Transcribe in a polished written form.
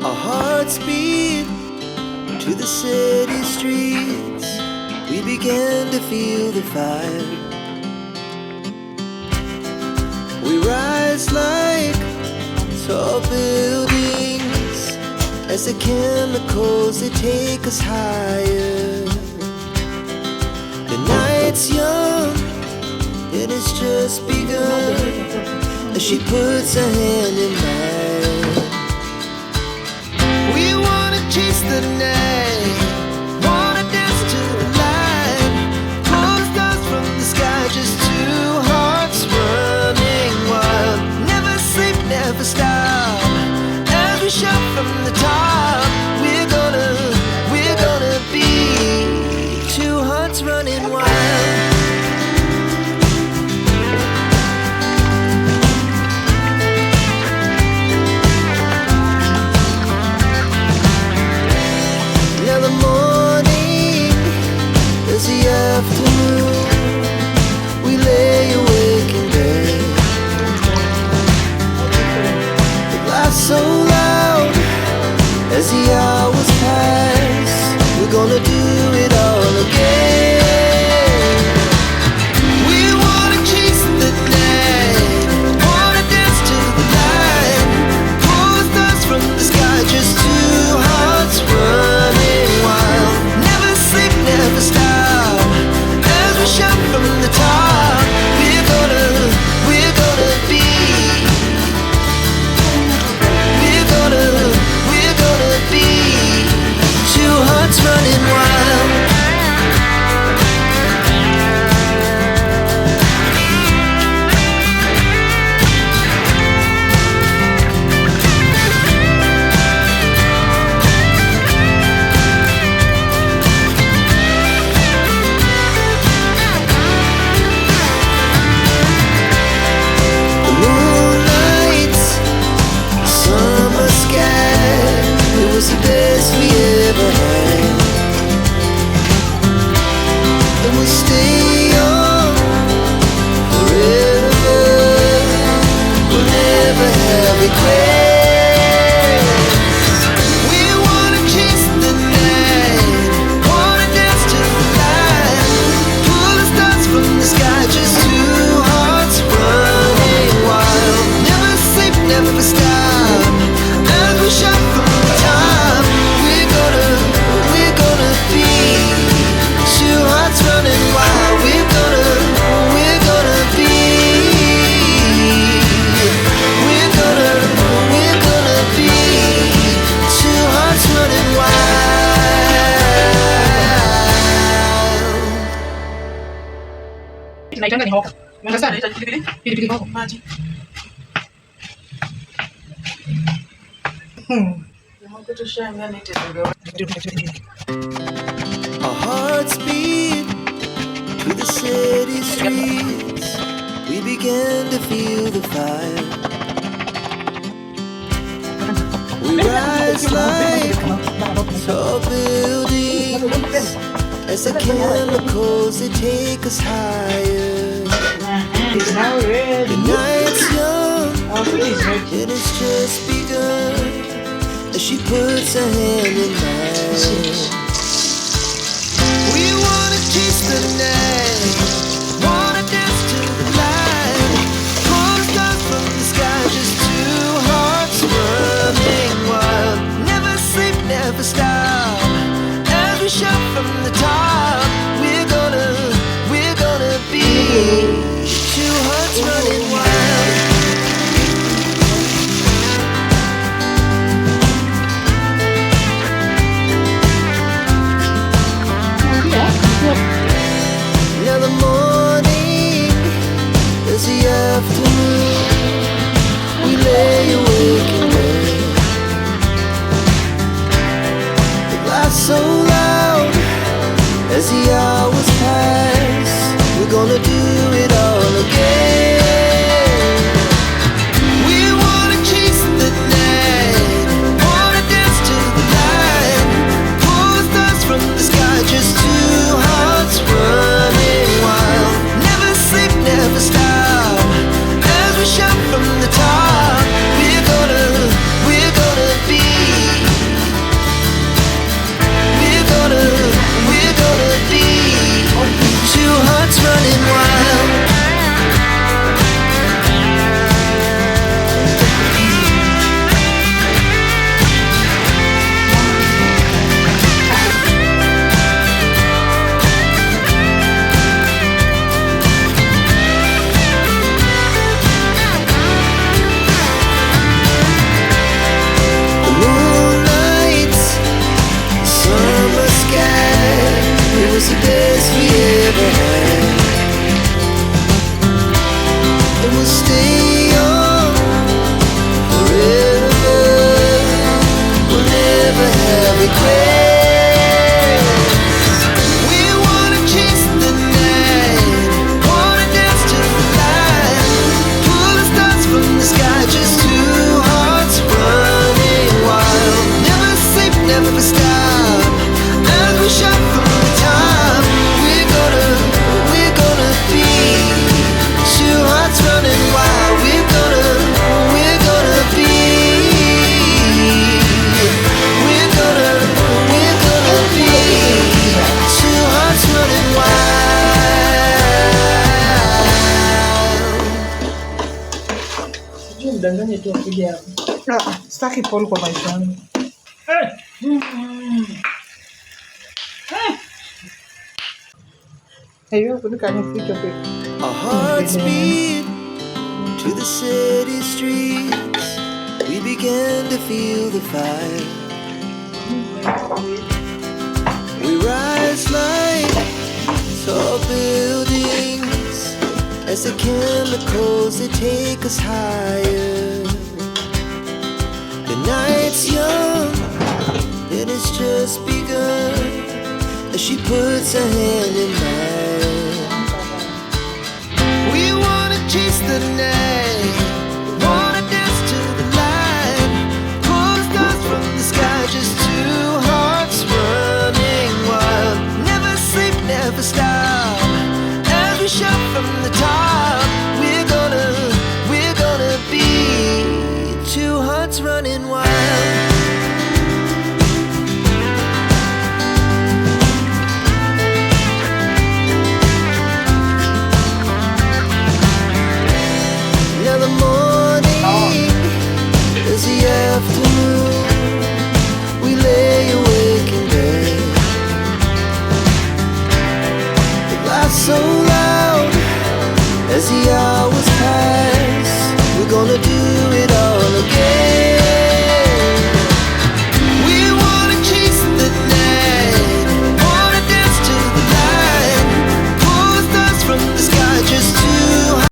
Our hearts beat to the city streets. We began to feel the fire. We rise like tall buildings as the chemicals, they take us higher. The night's young, it has just begun as she puts her hand in mine. We wanna chase the night, wanna dance to the light, pull the stars from the sky, just two hearts running wild. Never sleep, never stop, as we shout from the top. We're gonna be two hearts running wild. Now the morning is the afternoon. We lay awake in bed. The laughs so loud as the hours pass. We're gonna do it all again. We wanna chase the night, wanna dance to the light, pull the stars from the sky, just two hearts running wild. Never sleep, never stop, as we shout from the top. We're gonna be, we're gonna be two hearts running wild. The moonlight, summer sky, it was the best we ever had. And we'll stay young forever. We'll never have regrets. We wanna chase the night, wanna dance to the light, pull the stars from the sky, just two hearts running wild. Never sleep, never stop, as we shout from the top. We're gonna be two hearts running wild. We're gonna be, we're gonna be two hearts running wild. Naitanga ni hoka. You understand? Pilipili hoho maji. Our hearts beat to the city streets. We began to feel the fire. We rise like tall buildings as the chemicals, they take us higher. The night's young, it has just begun as she puts her hand in mine. We wanna chase the night, wanna dance to the light, pull the stars from the sky, just two hearts running wild. Never sleep, never stop, as we shout from the top. We're gonna be two hearts running wild. Tanzania tu kuja hapa. Sitaki Paul kwa maisha yangu. Our hearts beat to the city streets. We began to feel the fire. We rise like tall buildings as the chemicals, they take us higher. The night's young and it's just begun as she puts her hand in mine. We wanna chase the night, wanna dance to the light, pull the stars from the sky, just two hearts running wild. Never sleep, never stop, as we shout from the top. We're gonna be two hearts running wild. Now the morning is the afternoon.